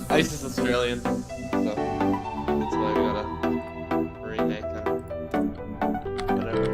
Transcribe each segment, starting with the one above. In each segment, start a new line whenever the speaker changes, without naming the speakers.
Ice is Australian, so that's why we gotta remake and whatever.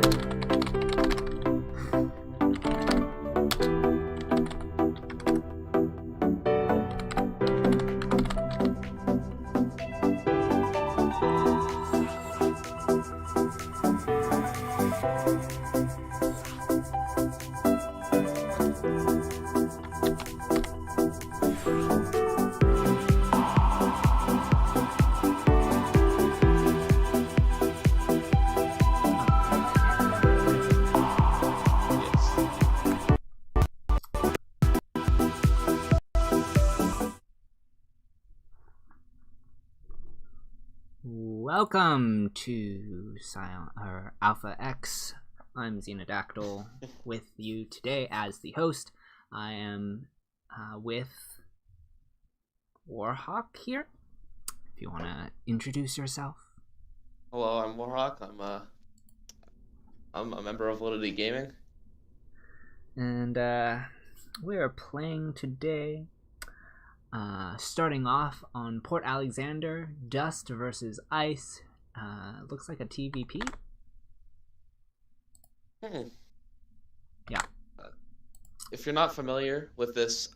Welcome to AlphaX. I'm Xenodactyl with you today as the host. I am with Warhawk here. If you want to introduce yourself.
Hello, I'm Warhawk. I'm a member of ValidG Gaming.
And we are playing today, starting off on Port Alexander, Dust versus Ice. Looks like a TVP. Yeah.
If you're not familiar with this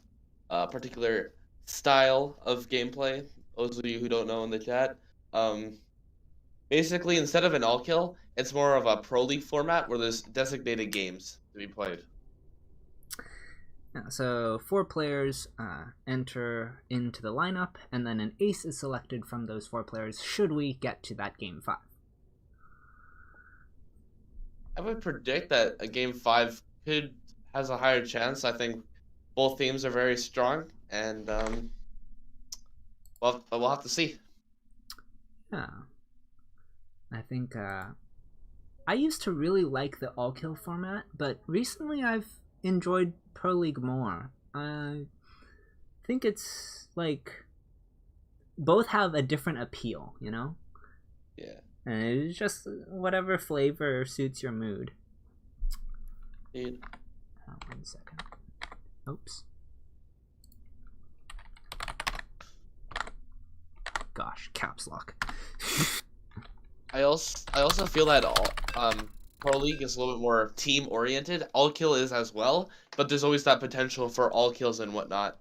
particular style of gameplay, those of you who don't know in the chat, basically instead of an all kill, it's more of a pro league format where there's designated games to be played.
Yeah, so 4 players enter into the lineup, and then an ace is selected from those 4 players should we get to that game 5.
I would predict that a game 5 has a higher chance. I think both teams are very strong, and we'll have to see.
Yeah, I think I used to really like the all kill format, but recently I've enjoyed Pro League more. I think it's like both have a different appeal, you know?
Yeah.
And it's just whatever flavor suits your mood.
Dude.
1 second. Oops. Gosh, caps lock.
I also feel that Pro League is a little bit more team oriented. All kill is as well, but there's always that potential for all kills and whatnot.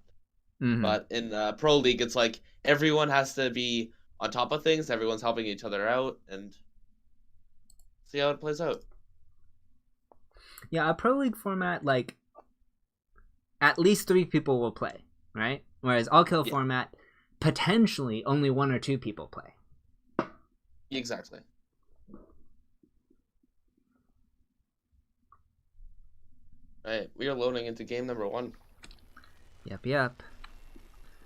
Mm-hmm.
But in Pro League, it's like everyone has to be on top of things. Everyone's helping each other out, and see how it plays out.
Yeah, a Pro League format, like, at least 3 people will play, right? Whereas all kill format, potentially only 1 or 2 people play.
Exactly. Alright, we are loading into game number 1.
Yep.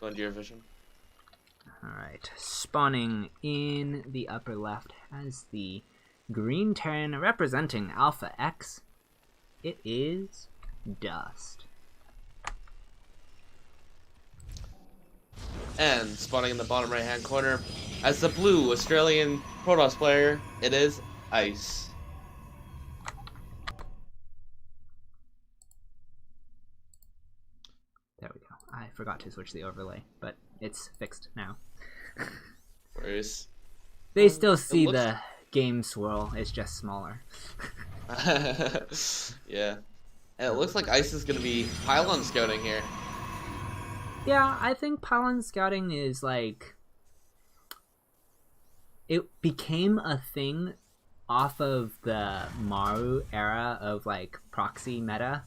Go into your vision.
Alright, spawning in the upper left has the green Terran representing AlphaX. It is Dust.
And spawning in the bottom right hand corner as the blue Australian Protoss player, it is Ice.
There we go. I forgot to switch the overlay, but it's fixed now.
Whereas
they still see the game swirl, it's just smaller.
Yeah. And it looks like Ice is going to be pylon scouting here.
Yeah, I think pylon scouting is like... It became a thing off of the Maru era of like proxy meta.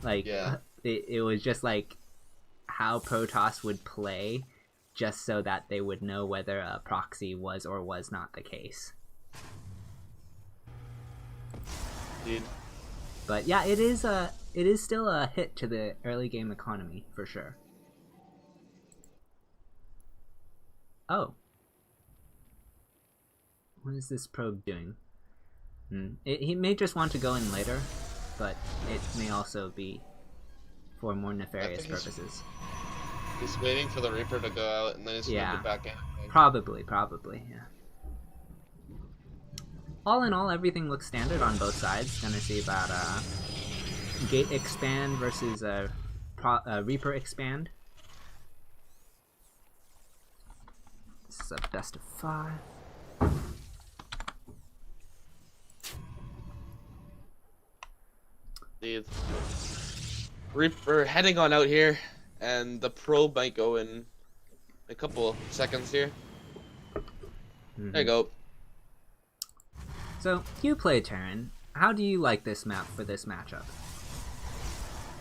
Like,
yeah.
It was just like how Protoss would play just so that they would know whether a proxy was or was not the case.
Dude.
But yeah, it is still a hit to the early game economy for sure. Oh. What is this probe doing? He may just want to go in later, but it may also be for more nefarious purposes.
He's waiting for the Reaper to go out, and then he's gonna get back in.
Probably, yeah. All in all, everything looks standard on both sides. Gonna see about gate expand versus Reaper expand. toss up best of 5.
Indeed. We're heading on out here, and the probe might go in a couple seconds here. There you go.
So, you play Terran. How do you like this map for this matchup?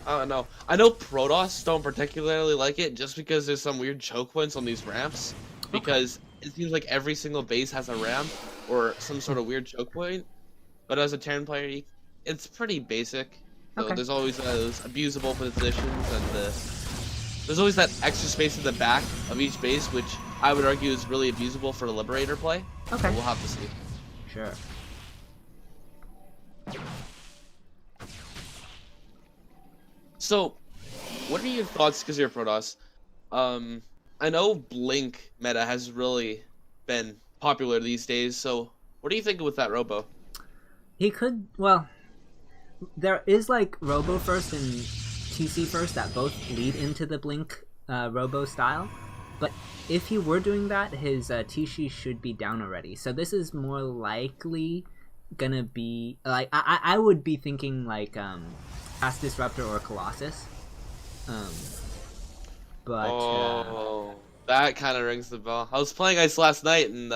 I don't know. I know Protoss don't particularly like it just because there's some weird choke points on these ramps. Because it seems like every single base has a ramp or some sort of weird choke point. But as a Terran player, it's pretty basic. So there's always those abusable positions, and there's always that extra space in the back of each base, which I would argue is really abusable for the Liberator play.
Okay.
So we'll have to see.
Sure.
So, what are your thoughts, because you're Protoss? I know Blink meta has really been popular these days, so what do you think with that Robo?
He could, well, there is like Robo first and TC first that both lead into the Blink Robo style, but if he were doing that, his TC should be down already. So this is more likely gonna be, like, I would be thinking like Fast Disruptor or Colossus. But
that kind of rings the bell. I was playing Ice last night, and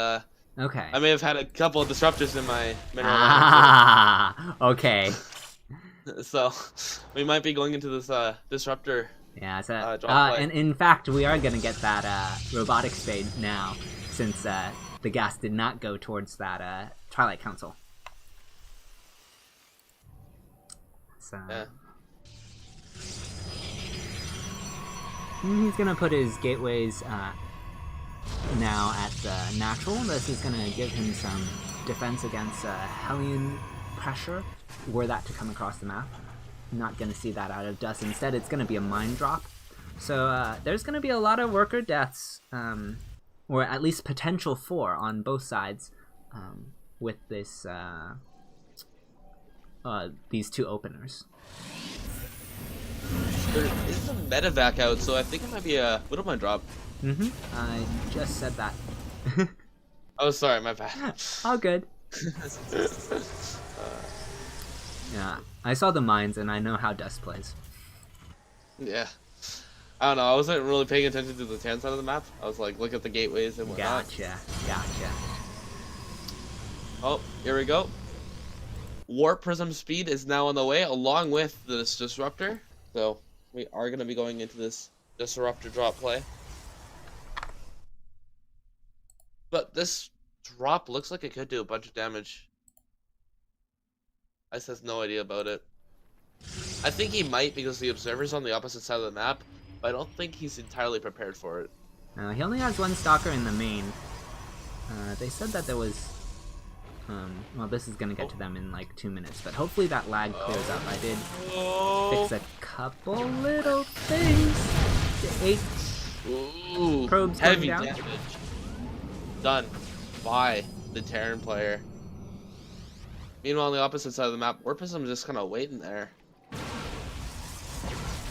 okay.
I may have had a couple of disruptors in my mineral
okay.
So we might be going into this disruptor.
Yeah, so, and in fact, we are gonna get that robotic spade now, since the gas did not go towards that Twilight Council. So
yeah.
He's gonna put his gateways now at natural. This is gonna give him some defense against Hellion pressure, were that to come across the map. Not gonna see that out of Dust. Instead, it's gonna be a mine drop. So there's gonna be a lot of worker deaths, or at least potential for on both sides, with this these two openers.
There is a medevac out, so I think it might be a Widowmine drop.
I just said that.
Oh, sorry, my bad.
All good. Yeah, I saw the mines and I know how Dust plays.
Yeah. I don't know, I wasn't really paying attention to the tan side of the map. I was like, look at the gateways and whatnot.
Gotcha.
Oh, here we go. Warp Prism speed is now on the way, along with this Disruptor. So, we are going to be going into this Disruptor drop play. But this drop looks like it could do a bunch of damage. Ice has no idea about it. I think he might because the Observer's on the opposite side of the map, but I don't think he's entirely prepared for it.
He only has one Stalker in the main. They said that there was... well, this is gonna get to them in like 2 minutes, but hopefully that lag clears up. I did fix a couple little things. The 8 probes
heavy
going down.
damage done by the Terran player. Meanwhile, on the opposite side of the map, Warpism's just kind of waiting there.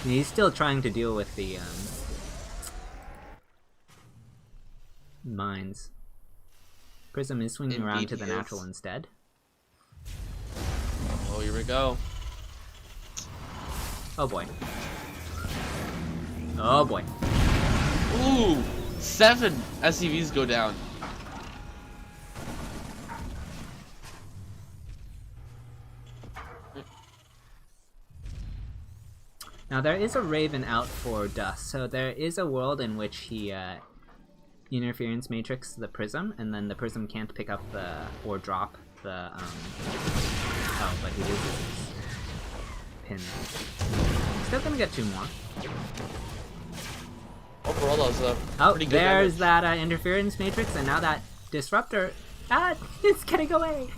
He's still trying to deal with the mines. Prism is swinging around to the natural instead.
Oh, here we go.
Oh boy. Oh boy.
Ooh! 7 SCVs go down.
Now there is a Raven out for Dust, so there is a world in which he interference matrix the Prism, and then the Prism can't pick up the or drop the oh, but he loses his pin. Still gonna get 2 more.
Overall, that was a pretty good
there's
damage.
that interference matrix, and now that Disruptor, it's getting away.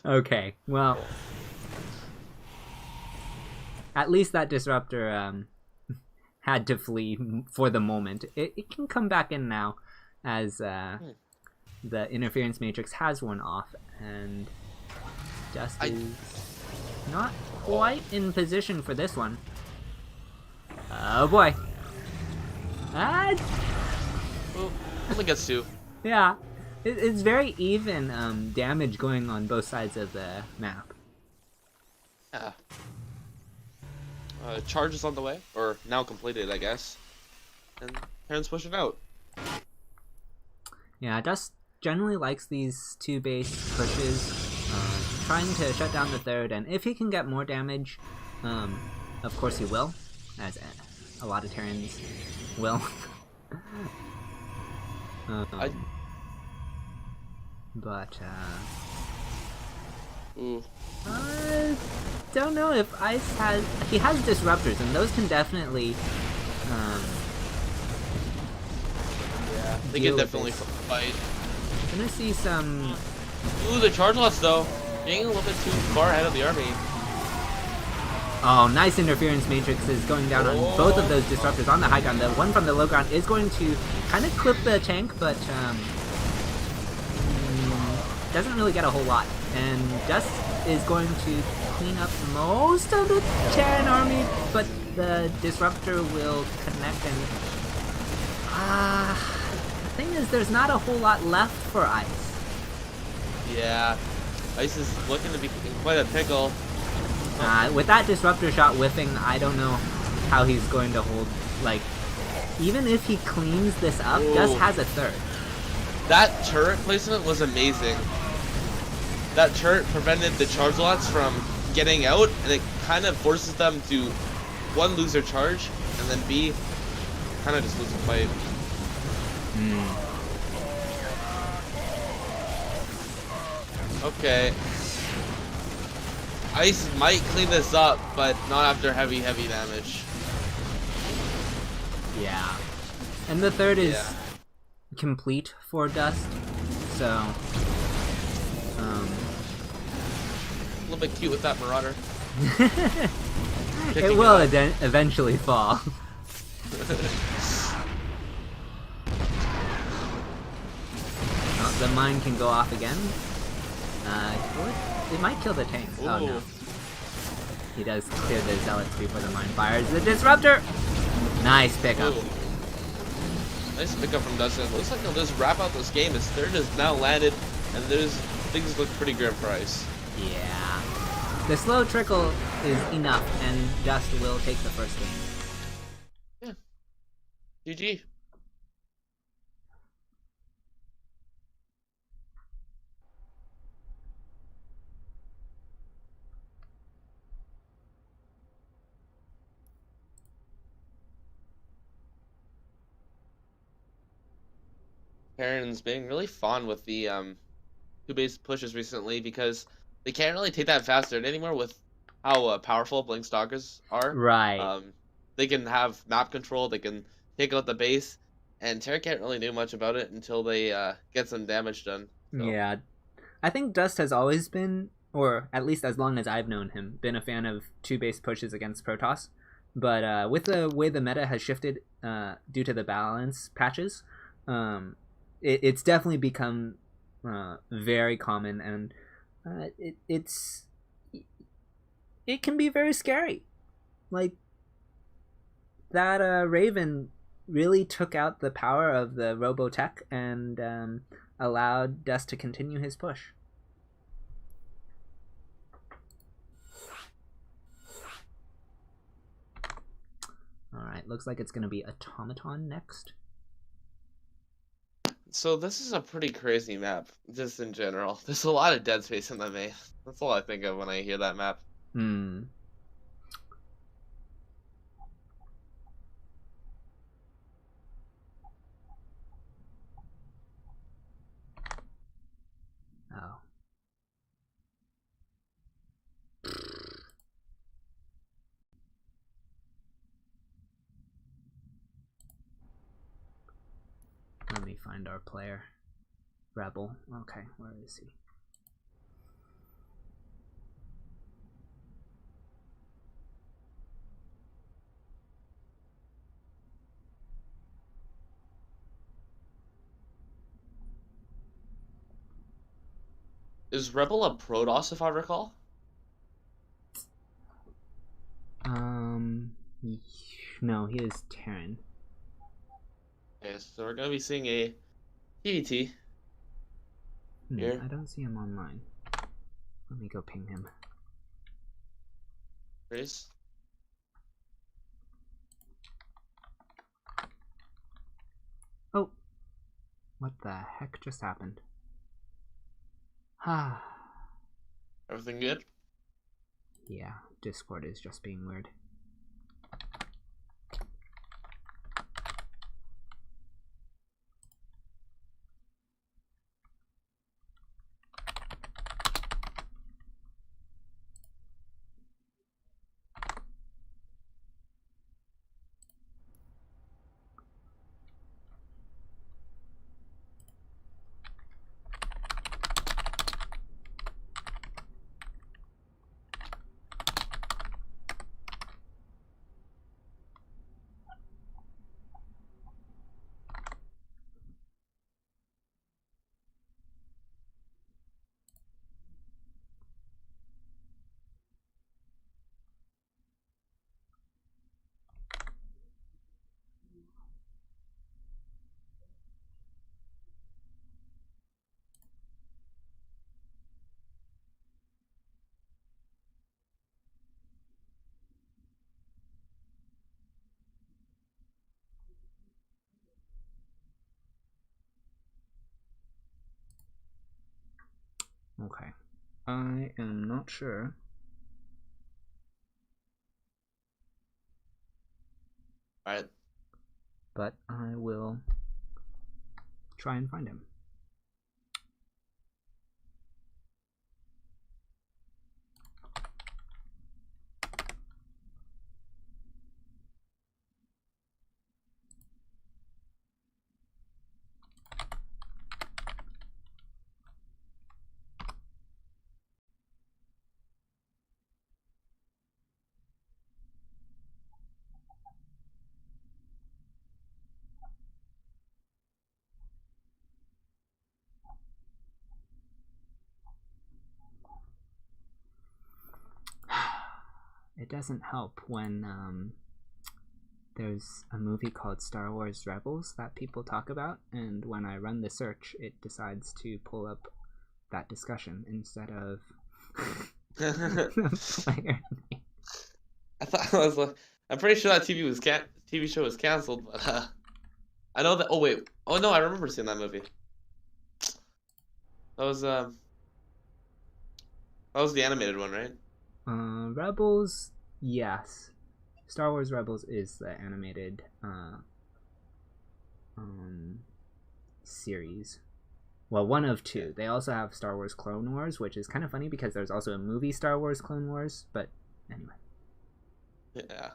Okay, well, at least that Disruptor had to flee for the moment. It can come back in now, as the interference matrix has worn off, and Dust is not quite in position for this one. Oh boy.
Well, only gets 2.
Yeah, it's very even damage going on both sides of the map.
Yeah. Charge is on the way, or now completed, I guess. And Terran's pushing out.
Yeah, Dust generally likes these 2 base pushes, trying to shut down the third, and if he can get more damage, of course he will, as a lot of Terrans will. But,
Ooh.
I don't know if Ice has... He has Disruptors, and those can definitely,
Yeah, they can definitely fight.
I'm gonna see some...
Ooh, the charge loss, though. Being a little bit too far ahead of the army.
Oh, nice interference matrix is going down on both of those disruptors on the high ground. The one from the low ground is going to kind of clip the tank, but doesn't really get a whole lot. And Dust is going to clean up most of the Terran army, but the disruptor will connect and... the thing is, there's not a whole lot left for Ice.
Yeah, Ice is looking to be in quite a pickle.
With that disruptor shot whiffing, I don't know how he's going to hold. Like, even if he cleans this up, Dust has a third.
That turret placement was amazing. That turret prevented the charge lots from getting out, and it kind of forces them to, 1, lose their charge, and then B, kind of just lose the fight. Okay. Ice might clean this up, but not after heavy damage.
Yeah. And the third is complete for Dust, so...
A little bit cute with that Marauder.
It will eventually fall. Oh, the mine can go off again. It might kill the tanks. Ooh. Oh no. He does clear the zealots before the mine fires. The disruptor! Nice pickup.
Ooh. Nice pickup from Dustin. Looks like they'll just wrap out this game. His third is now landed, and things look pretty grim for Ice.
Yeah. The slow trickle is enough, and Dust will take the first game.
Yeah. GG. Terran's being really fond with the 2 base pushes recently because they can't really take that fast start anymore with how powerful Blink Stalkers are.
Right.
They can have map control, they can take out the base, and Terra can't really do much about it until they get some damage done. So.
Yeah. I think Dust has always been, or at least as long as I've known him, been a fan of 2 base pushes against Protoss. But with the way the meta has shifted due to the balance patches, it's definitely become very common, and it can be very scary. Like, that Raven really took out the power of the Robotech and allowed Dust to continue his push. Alright, looks like it's going to be Automaton next.
So this is a pretty crazy map, just in general. There's a lot of dead space in the main. That's all I think of when I hear that map.
Oh. Let me find our player. Rebel. Okay, where is he?
Is Rebel a Protoss, if I recall?
No, he is Terran.
Okay, so we're gonna be seeing a PET here.
I don't see him online. Let me go ping him.
Race.
Oh! What the heck just happened? Ah.
Everything good?
Yeah, Discord is just being weird. Okay. I am not sure.
Alright.
But I will try and find him. It doesn't help when there's a movie called Star Wars Rebels that people talk about, and when I run the search, it decides to pull up that discussion instead of player name.
I thought I was like, I'm pretty sure that TV show was canceled, but I know that. Oh wait, oh no, I remember seeing that movie. That was the animated one, right?
Rebels, yes. Star Wars Rebels is the animated series. Well, one of two. They also have Star Wars Clone Wars, which is kind of funny because there's also a movie Star Wars Clone Wars, but anyway.
Yeah.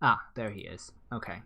Ah, there he is. Okay.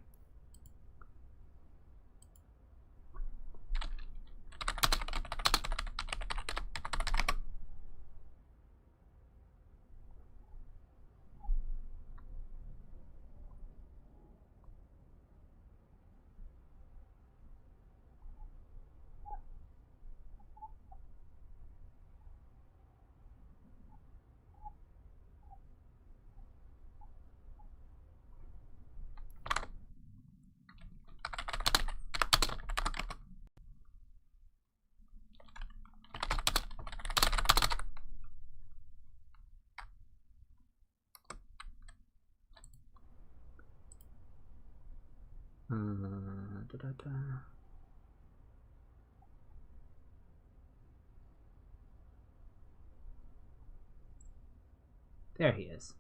There he is.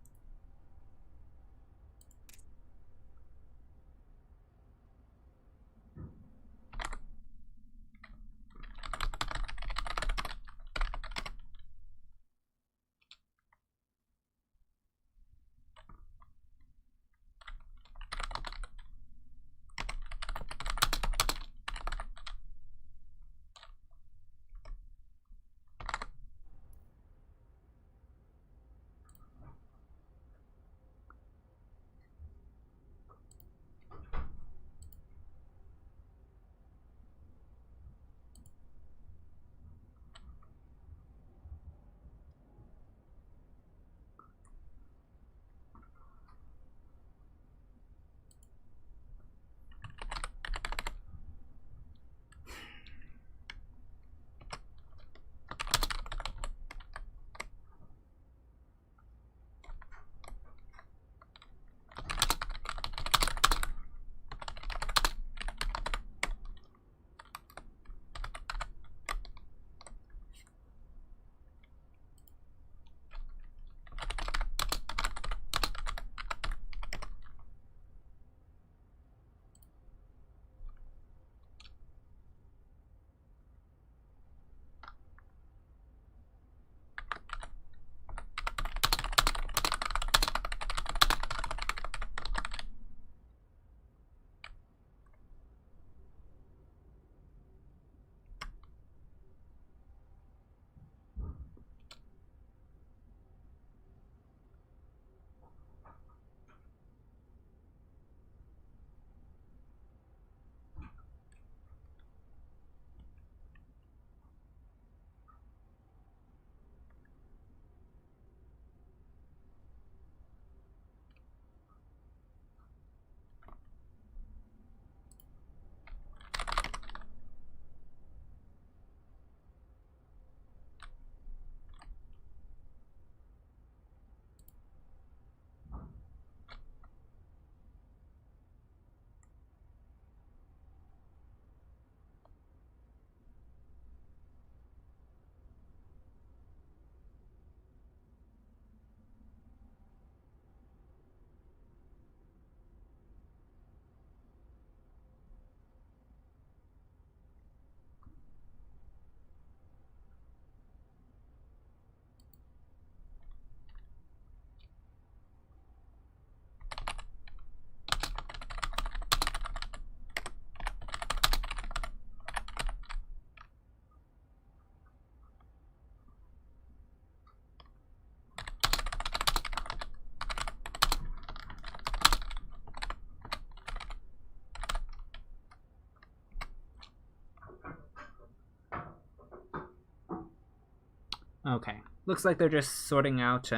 Okay. Looks like they're just sorting out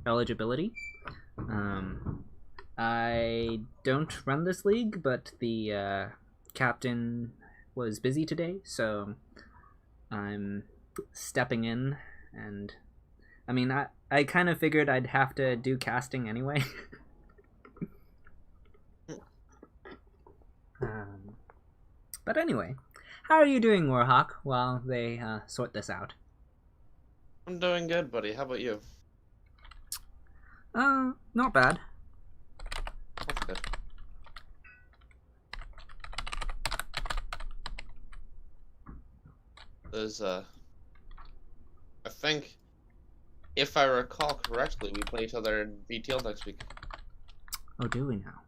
eligibility. I don't run this league, but the captain was busy today, so I'm stepping in. And I mean, I kind of figured I'd have to do casting anyway. um, but anyway, how are you doing, Warhawk, while they sort this out?
I'm doing good, buddy. How about you?
Not bad.
That's good. There's I think, if I recall correctly, we play each other in VTL next week.
Oh, do we now?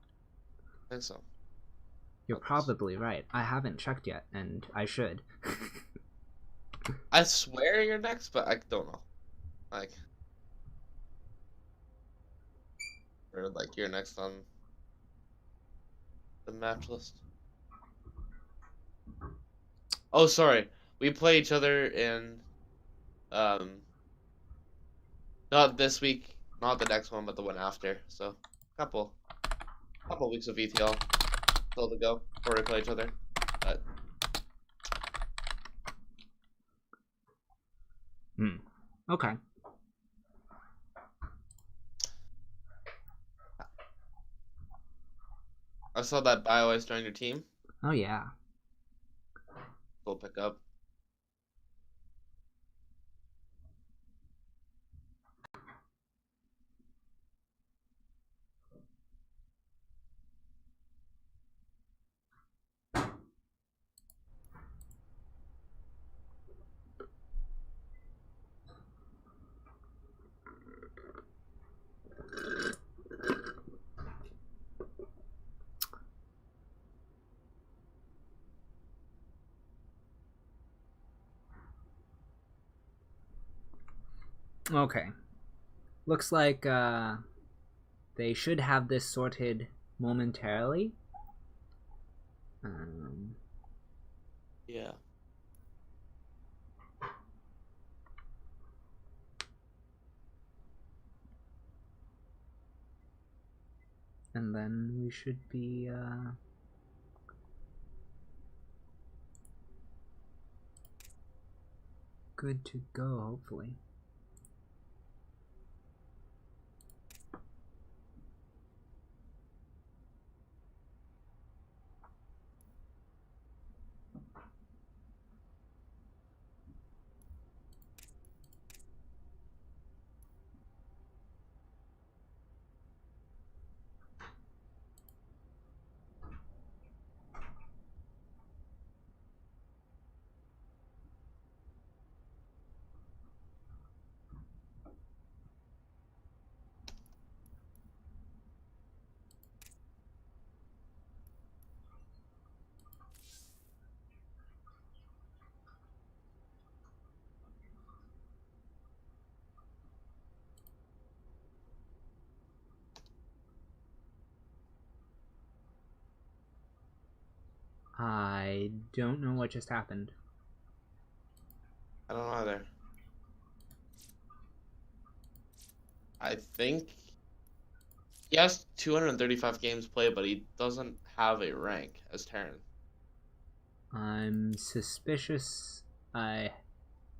I think so.
You're
Focus.
probably right. I haven't checked yet, and I should.
I swear you're next, but I don't know. Like, or like you're next on the match list. Oh, sorry. We play each other in um not this week, not the next one, but the one after. So, couple couple weeks of VTL still to go before we play each other. But
Okay.
I saw that BioS joined your team.
Oh, yeah.
We'll pick up.
Okay. Looks like they should have this sorted momentarily.
Yeah.
And then we should be good to go, hopefully. I don't know what just happened.
I don't know either. I think he has 235 games played, but he doesn't have a rank as Terran.
I'm suspicious I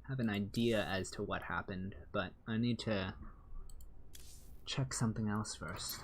have an idea as to what happened, but I need to check something else first.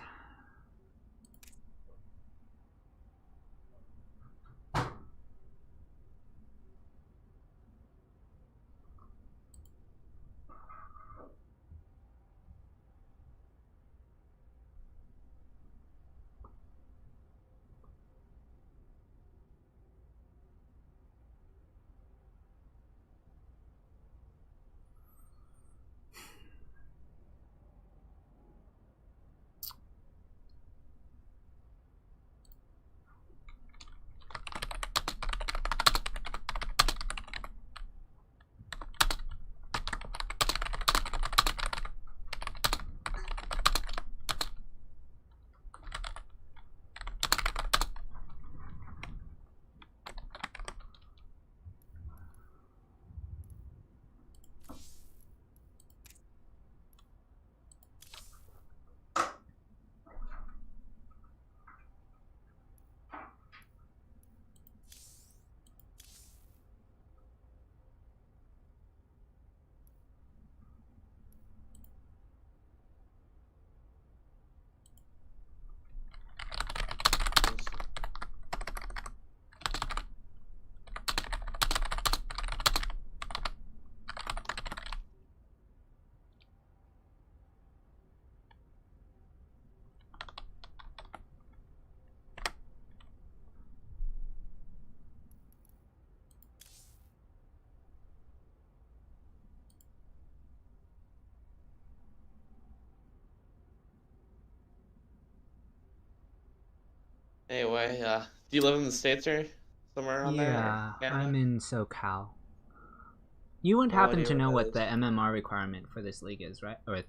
Anyway, do you live in the States or somewhere around there, or
Yeah, I'm
Canada?
in SoCal. You wouldn't
No
happen
idea
to
what
know
that
what the
is.
MMR requirement for this league is, right? Or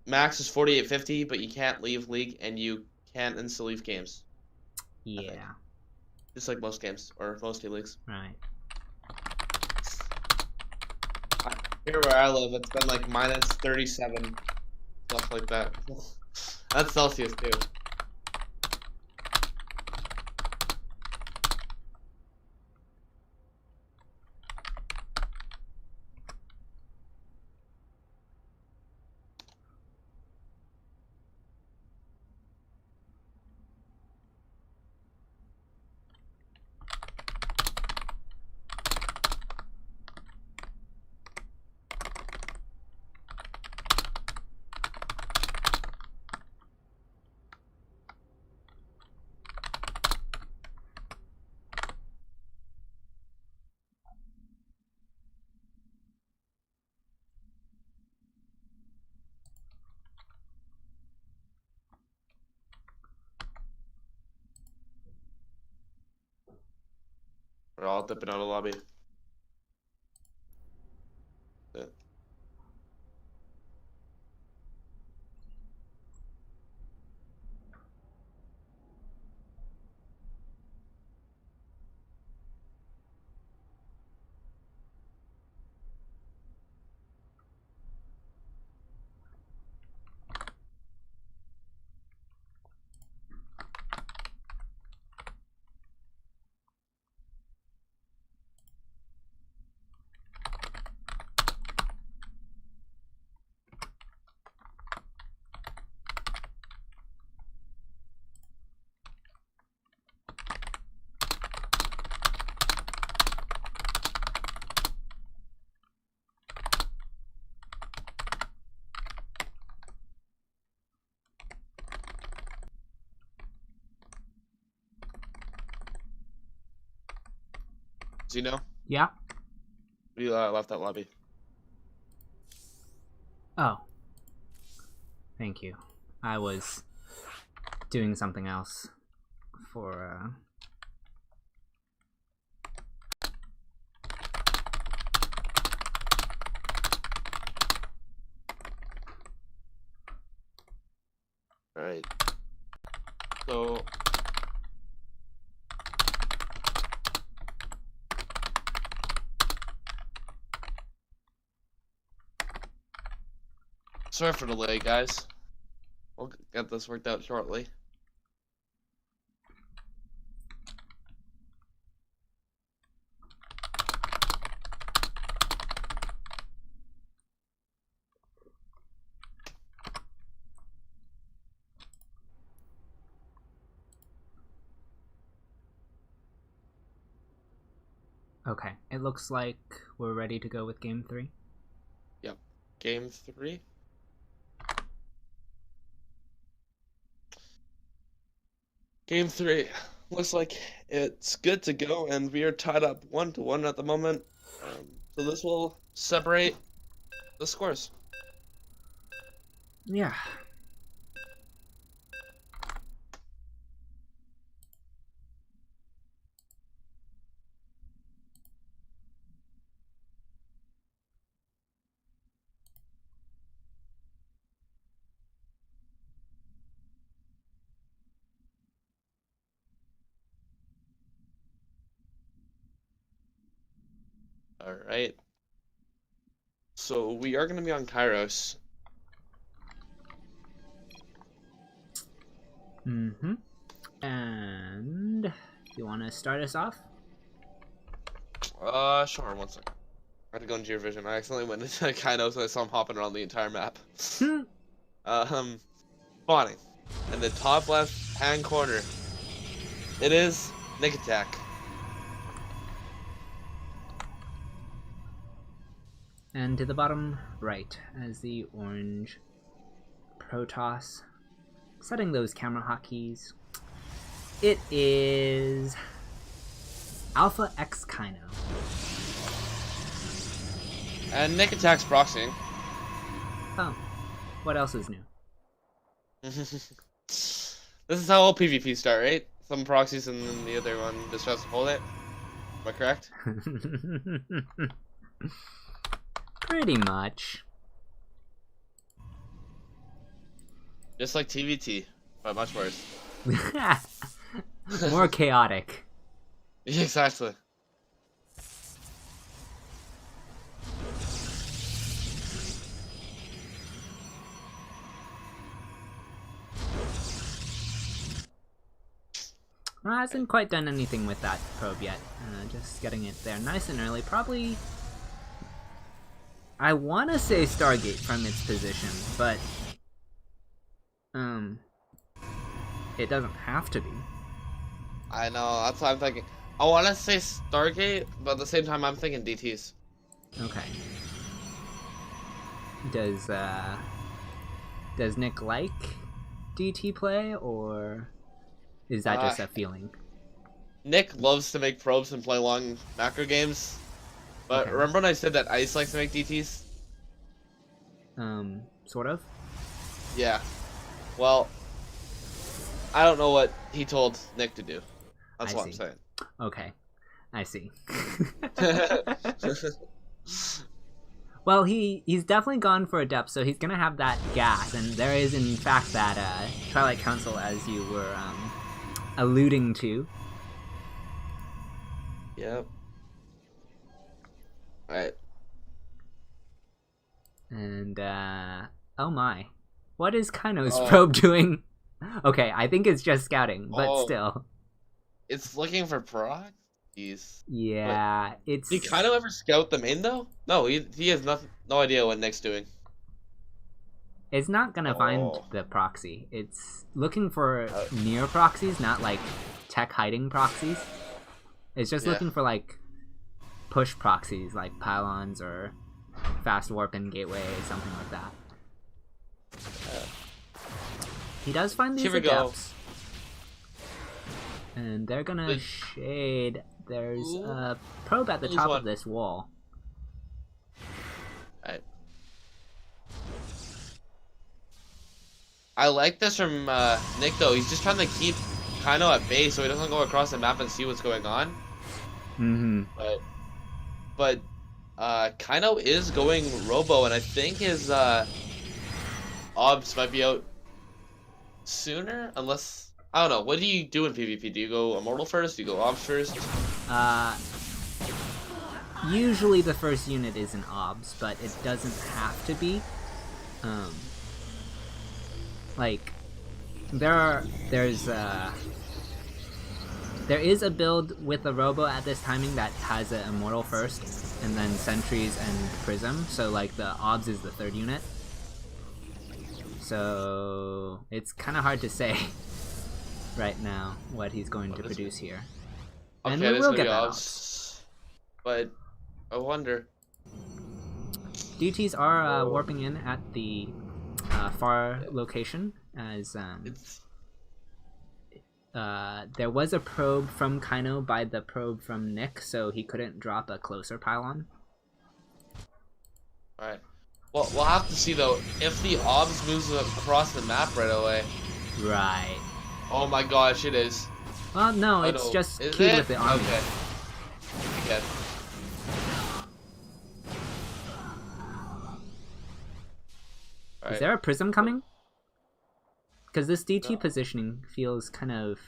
Max is 4850, but you can't leave league and you can't install leave games, I think.
yeah,
Just like most games, or most team leagues.
right.
Here where I live, it's been like minus 37, stuff like that. That's Celsius too. We're all dipping out of the lobby. Yeah. Do you know?
Yeah.
We left that lobby.
Oh, thank you. I was doing something else for
Alright. So sorry for the delay, guys. We'll get this worked out shortly.
Okay, it looks like we're ready to go with game 3.
Yep. Game 3. Game 3. Looks like it's good to go, and we are tied up 1-1 at the moment. So this will separate the scores.
Yeah.
Alright. So we are going to be on Kairos.
Mm-hmm. And you want to start us off?
Sure, one second. I had to go into your vision. I accidentally went into Kairos and I saw him hopping around the entire map. Um, spawning. In the top left hand corner, it is Nick Attack.
And to the bottom right as the orange Protoss. Setting those camera hotkeys. It is AlphaX Kino.
And Nick Attack's proxying.
Oh, what else is new?
This is how all PvP start, right? Some proxies and then the other one just tries to hold it. Am I correct?
Pretty much.
Just like TVT, but much worse.
More chaotic.
Exactly.
Well, hasn't quite done anything with that probe yet. Just getting it there nice and early. Probably... I want to say Stargate from its position, but... It doesn't have to be.
I know, that's what I'm thinking. I want to say Stargate, but at the same time I'm thinking DTs.
Okay. Does Nick like DT play, or is that just a feeling?
Nick loves to make probes and play long macro games, but
Okay.
remember when I said that Ice likes to make DTs?
Sort of?
Yeah. Well, I don't know what he told Nick to do. That's
I
what I'm
see.
saying.
Okay. I see. Well, he's definitely gone for a depth, so he's gonna have that gas, and there is in fact that Twilight Council, as you were alluding to.
Yep. Alright.
And oh my, what is Kainos
Oh.
probe doing? Okay, I think it's just scouting, but still.
It's looking for proxies.
Yeah, it's.
Did he kind of ever scout the main though? No, he has no idea what Nick's doing.
It's not gonna find the proxy. It's looking for near proxies, not like tech hiding proxies. It's just looking for like push proxies, like pylons or fast warp and gateway, something like that. He does find these adepts. And they're gonna shade. There's a probe at the top of this wall.
I like this from Nick though. He's just trying to keep Kaino at bay so he doesn't go across the map and see what's going on. But Kaino is going Robo, and I think his Obs might be out sooner, unless I don't know. What do you do in PvP? Do you go Immortal first? Do you go Obs first?
Usually the first unit is an Obs, but it doesn't have to be. Like there is a build with a Robo at this timing that has an Immortal first, and then Sentries and Prism, so like the Obs is the third unit. So it's kind of hard to say right now what he's going to produce here.
Okay,
and we will get that
Obs. But I wonder.
DTs are warping in at the far location, as there was a probe from Kaino by the probe from Nick, so he couldn't drop a closer pylon.
Alright. Well, we'll have to see though if the Obs moves across the map right away.
Right.
Oh my gosh, it is.
Well, no, it's just
is
queued
it?
with the army.
Okay. Okay.
Is there a Prism coming? Because this DT positioning feels kind of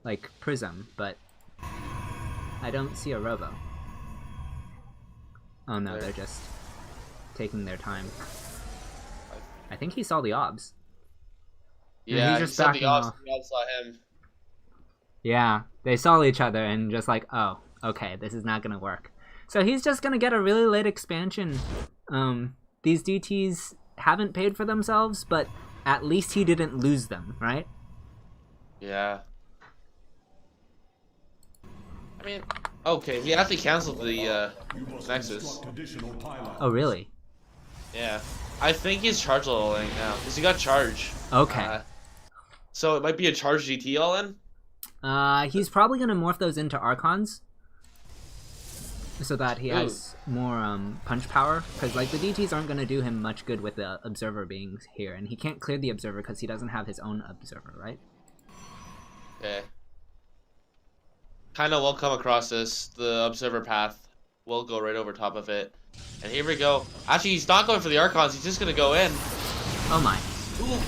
like Prism, but I don't see a Robo. Oh no, they're just taking their time. I think he saw the Obs.
Yeah,
he's just
he saw the
backing
Obs.
off.
The Obs saw him.
Yeah, they saw each other and just like, oh, okay, this is not gonna work. So he's just gonna get a really late expansion. These DTs haven't paid for themselves, but at least he didn't lose them, right?
Yeah. I mean, okay, he actually canceled the Nexus.
Oh, really?
Yeah. I think he's charge leveling now, because he got charge.
Okay.
So it might be a charge GT all in?
He's probably gonna morph those into Archons, so that he has more punch power, because like the DTs aren't gonna do him much good with the Observer being here, and he can't clear the Observer because he doesn't have his own Observer, right?
Okay. Kind of will come across this. The observer path will go right over top of it. And here we go. Actually, he's not going for the Archons. He's just going to go in.
Oh my.
Ooh,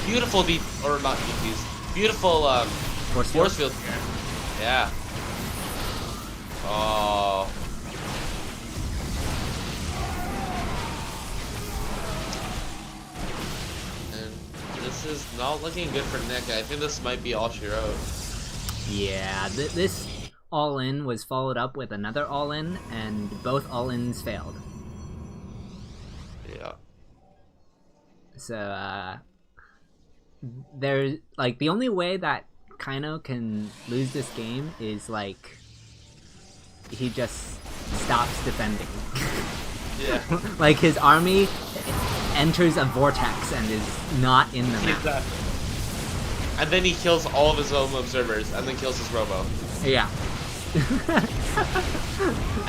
beautiful or not DPs. Beautiful force field here. Yeah. Oh. And this is not looking good for Nick. I think this might be all she wrote.
Yeah, this all-in was followed up with another all-in, and both all-ins failed.
Yeah.
So, there's, like, the only way that Kaino can lose this game is, like, he just stops defending.
Yeah.
Like, his army enters a vortex and is not in the map.
Exactly. And then he kills all of his own observers, and then kills his robo.
Yeah.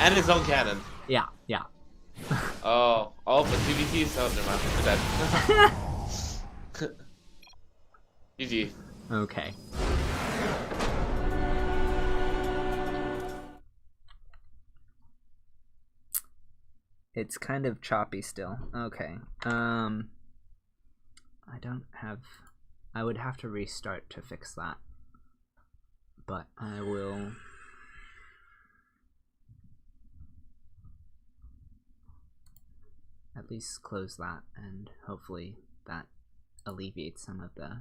And his own cannon.
Yeah, yeah.
Oh, but DVPs? Oh, never mind. We're dead. GG.
Okay. It's kind of choppy still. Okay. I don't have... I would have to restart to fix that. But I will... at least close that, and hopefully that alleviates some of the...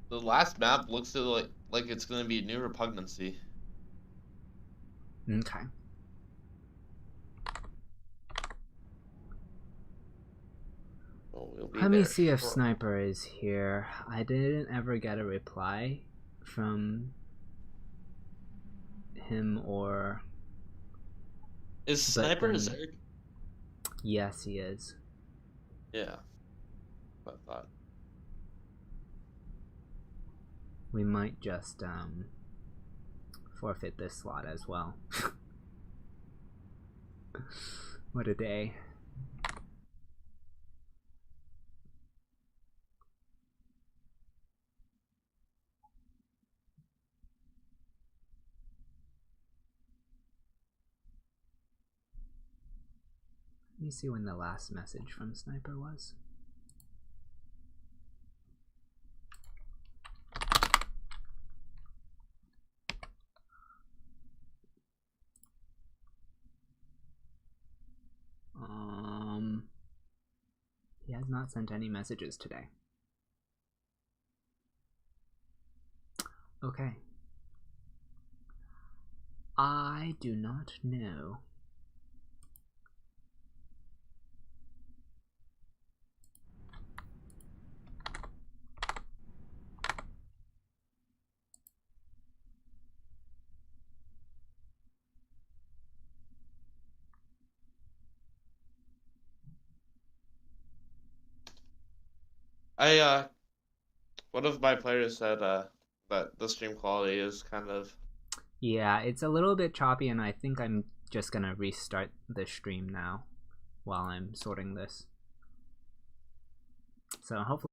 The last map looks like it's gonna be a new repugnancy.
Okay.
Oh, we'll be
Let me
there
see if
shortly.
Sniper is here. I didn't ever get a reply from him or...
Is Sniper Zerg?
Yes, he is.
Yeah. I thought.
We might just forfeit this slot as well. What a day. Let me see when the last message from Sniper was. He has not sent any messages today. Okay. I do not know.
One of my players said that the stream quality is kind of...
Yeah, it's a little bit choppy, and I think I'm just gonna restart the stream now while I'm sorting this. So hopefully